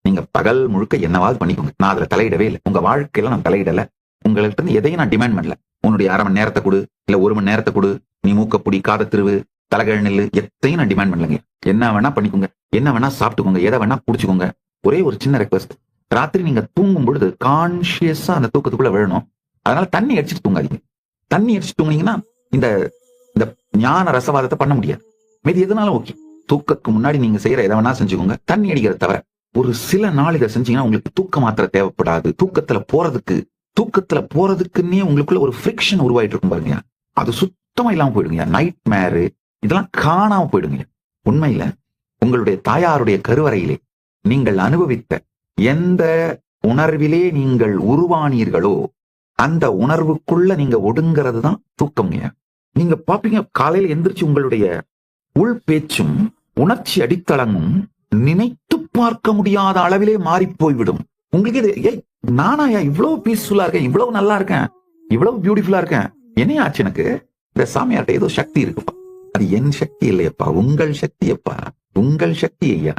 நீங்க பகல் முழுக்க என்னவாவது பண்ணிக்கோங்க, நான் அதுல தலையிடவே இல்லை. உங்க வாழ்க்கையில நான் தலையிடல. உங்கள்கிட்ட இருந்து எதையும் நான் டிமாண்ட் பண்ணல. உன்னுடைய 1/2 மணி நேரத்தை கொடு, இல்ல 1 மணி நேரத்தை கொடு, நீ மூக்கப்புடி காத திருவு தலைகழ நெல்லு, எத்தையும் நான் டிமாண்ட் பண்ணலங்க. என்ன வேணா பண்ணிக்கோங்க, என்ன வேணா சாப்பிட்டுக்கோங்க, எதை வேணா குடிச்சுக்கோங்க. ஒரே ஒரு சின்ன ரெக்வஸ்ட், ராத்திரி நீங்க தூங்கும் பொழுது கான்சியஸா அந்த தூக்கத்துக்குள்ள விழணும். அதனால தண்ணி அடிச்சுட்டு தூங்காதீங்க. தண்ணி அடிச்சுட்டு தூங்கினீங்கன்னா இந்த இந்த ஞான ரசவாதத்தை பண்ண முடியாது. மீதி எதுனாலும் ஓகே, தூக்கத்துக்கு முன்னாடி நீங்க செய்யற எதை வேணா செஞ்சுக்கோங்க, தண்ணி அடிக்கிறத தவிர. ஒரு சில நாள் இதை செஞ்சீங்கன்னா உங்களுக்கு தூக்க மாத்திரை தேவைப்படாது. தூக்கத்துல போறதுக்குன்னே உங்களுக்குள்ள ஒரு ஃப்ரிக்ஷன் உருவாயிட்டு இருக்கும் பாருங்க, அது சுத்தமா இல்லாம போயிடுங்க. நைட் மேரு இதெல்லாம் காணாம போயிடுங்க. உண்மையில உங்களுடைய தாயாருடைய கருவறையிலே நீங்கள் அனுபவித்த எந்த உணர்விலே நீங்கள் உருவானீர்களோ அந்த உணர்வுக்குள்ள நீங்க ஒடுங்கிறது தான் தூக்கம்ங்க. நீங்க பாப்பீங்க, காலையில எந்திரிச்சு உங்களுடைய உள் பேச்சும் உணர்ச்சி அடித்தளமும் நினைத்து பார்க்க முடியாத அளவிலே மாறி போய்விடும். உங்களுக்கு இது நானாயா இவ்வளவு பீஸ்ஃபுல்லா இருக்கேன், இவ்வளவு நல்லா இருக்கேன், இவ்வளவு பியூட்டிஃபுல்லா இருக்கேன், என்ன ஆச்சு எனக்கு? இந்த சாமியார்ட்ட ஏதோ சக்தி இருக்குப்பா. அது என் சக்தி இல்லையப்பா, உங்கள் சக்தி அப்பா, உங்கள் சக்தி ஐயா.